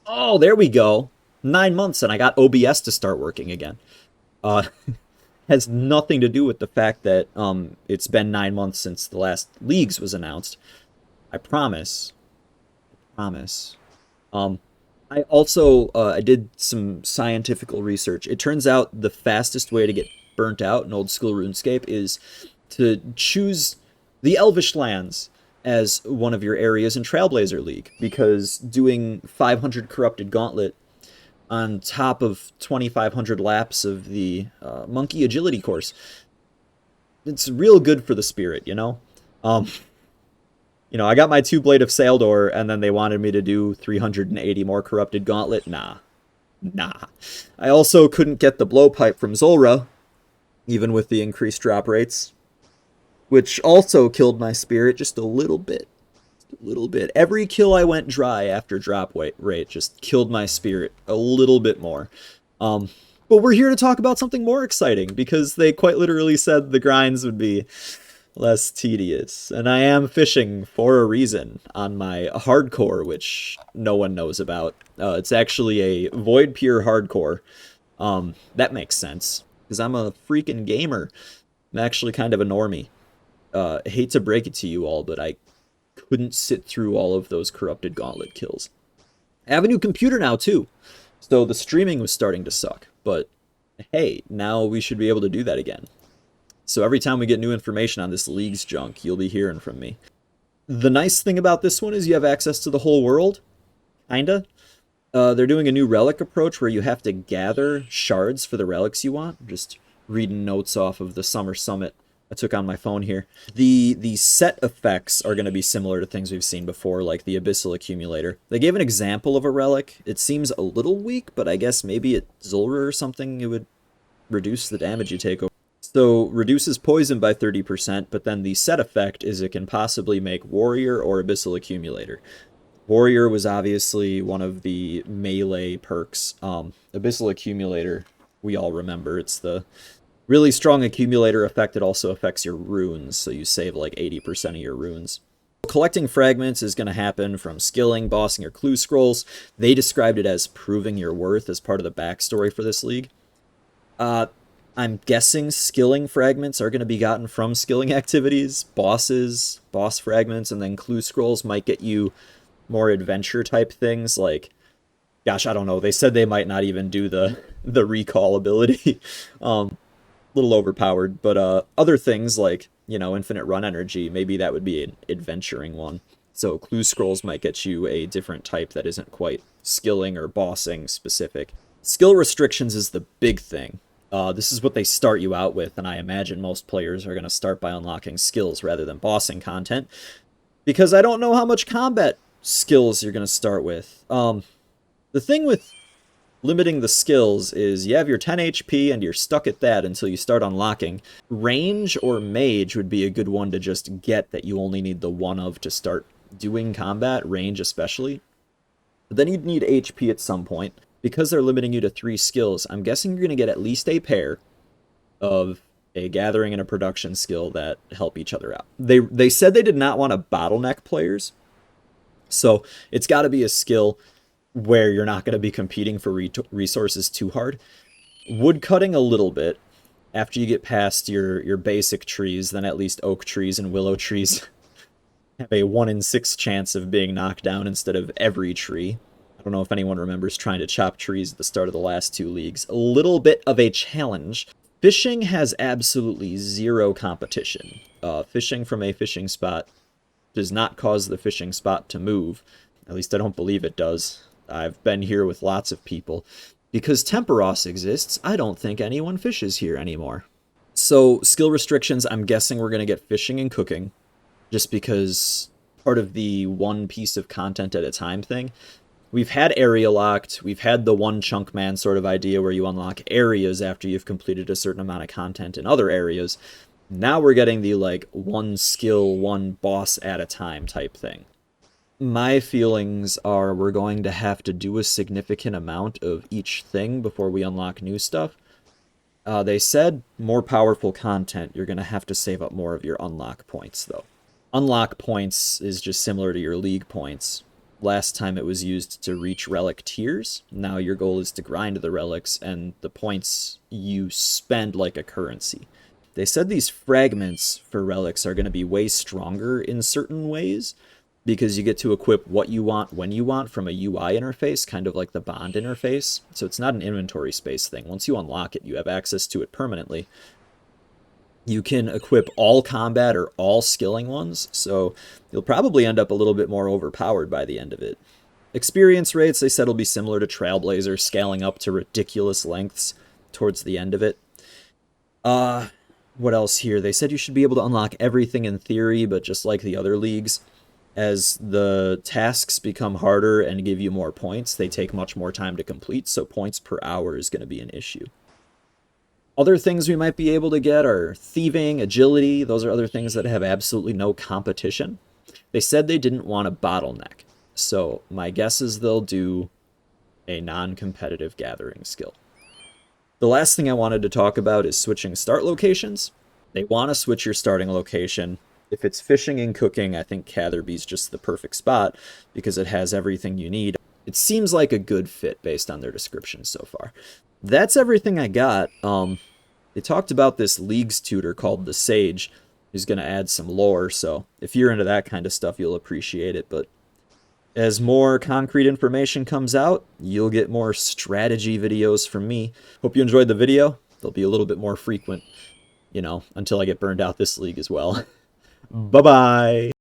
Oh, there we go. 9 months and I got OBS to start working again. Uh, has nothing to do with the fact that it's been 9 months since the last leagues was announced. I promise. Promise. Um, I also I did some scientific research. It turns out the fastest way to get burnt out in old school RuneScape is to choose the Elvish lands as one of your areas in Trailblazer League, because doing 500 corrupted gauntlet on top of 2,500 laps of the monkey agility course, it's real good for the spirit, you know. Um, I got my two blade of Saldor, and then they wanted me to do 380 more corrupted gauntlet. Nah. I also couldn't get the blowpipe from Zulrah, even with the increased drop rates, which also killed my spirit just a little bit. Just a little bit. Every kill I went dry after drop rate just killed my spirit a little bit more. Um, but we're here to talk about something more exciting, because they quite literally said the grinds would be less tedious. And I am fishing for a reason on my hardcore, which no one knows about. It's actually a Void Pure hardcore. That makes sense, because I'm a freaking gamer. I'm actually kind of a normie. I hate to break it to you all, but I couldn't sit through all of those corrupted gauntlet kills. I have a new computer now, too. So the streaming was starting to suck. But hey, now we should be able to do that again. So every time we get new information on this league's junk, you'll be hearing from me. The nice thing about this one is you have access to the whole world. Kinda. They're doing a new relic approach where you have to gather shards for the relics you want. I'm just reading notes off of the Summer Summit I took on my phone here. The set effects are going to be similar to things we've seen before, like the Abyssal Accumulator. They gave an example of a relic. It seems a little weak, but I guess maybe at Zulrah or something it would reduce the damage you take. So reduces poison by 30%, but then the set effect is it can possibly make Warrior or Abyssal Accumulator. Warrior was obviously one of the melee perks. Abyssal Accumulator, we all remember. It's the really strong accumulator effect. It also affects your runes, so you save like 80% of your runes. Collecting fragments is going to happen from skilling, bossing, or clue scrolls. They described it as proving your worth as part of the backstory for this league. I'm guessing skilling fragments are going to be gotten from skilling activities, bosses, boss fragments, and then clue scrolls might get you more adventure type things like, gosh, I don't know. They said they might not even do the recall ability. Little overpowered, but other things like, infinite run energy, maybe that would be an adventuring one. So clue scrolls might get you a different type that isn't quite skilling or bossing specific. Skill restrictions is the big thing. This is what they start you out with, and I imagine most players are going to start by unlocking skills rather than bossing content, because I don't know how much combat skills you're going to start with. The thing with limiting the skills is you have your 10 HP and you're stuck at that until you start unlocking. Range or mage would be a good one to just get that you only need the one of to start doing combat, range especially. But then you'd need HP at some point. Because they're limiting you to 3 skills, I'm guessing you're going to get at least a pair of a gathering and a production skill that help each other out. They said they did not want to bottleneck players, so it's got to be a skill where you're not going to be competing for resources too hard. Wood cutting a little bit. After you get past your basic trees, then at least oak trees and willow trees have a 1 in 6 chance of being knocked down instead of every tree. I don't know if anyone remembers trying to chop trees at the start of the last 2 leagues. A little bit of a challenge. Fishing has absolutely zero competition. Fishing from a fishing spot does not cause the fishing spot to move. At least I don't believe it does. I've been here with lots of people. Because Temperos exists, I don't think anyone fishes here anymore. So, skill restrictions, I'm guessing we're going to get fishing and cooking, just because part of the one piece of content at a time thing. We've had area locked, we've had the one chunk man sort of idea where you unlock areas after you've completed a certain amount of content in other areas. Now we're getting the, one skill, one boss at a time type thing. My feelings are we're going to have to do a significant amount of each thing before we unlock new stuff. They said more powerful content, you're going to have to save up more of your unlock points, though. Unlock points is just similar to your league points. Last time it was used to reach relic tiers. Now your goal is to grind the relics and the points you spend like a currency. They said these fragments for relics are going to be way stronger in certain ways because you get to equip what you want when you want from a UI interface, kind of like the Bond interface. So it's not an inventory space thing. Once you unlock it, you have access to it permanently. You can equip all combat or all skilling ones, so you'll probably end up a little bit more overpowered by the end of it. Experience rates, they said, will be similar to Trailblazer, scaling up to ridiculous lengths towards the end of it. What else here? They said you should be able to unlock everything in theory, but just like the other leagues, as the tasks become harder and give you more points, they take much more time to complete, so points per hour is going to be an issue. Other things we might be able to get are thieving, agility. Those are other things that have absolutely no competition. They said they didn't want a bottleneck, so my guess is they'll do a non-competitive gathering skill. The last thing I wanted to talk about is switching start locations. They want to switch your starting location. If it's fishing and cooking, I think Catherby's just the perfect spot because it has everything you need. It seems like a good fit based on their description so far. That's everything I got. They talked about this Leagues tutor called the Sage, who's going to add some lore, so if you're into that kind of stuff, you'll appreciate it. But as more concrete information comes out, you'll get more strategy videos from me. Hope you enjoyed the video. They'll be a little bit more frequent, until I get burned out this league as well. Bye-bye!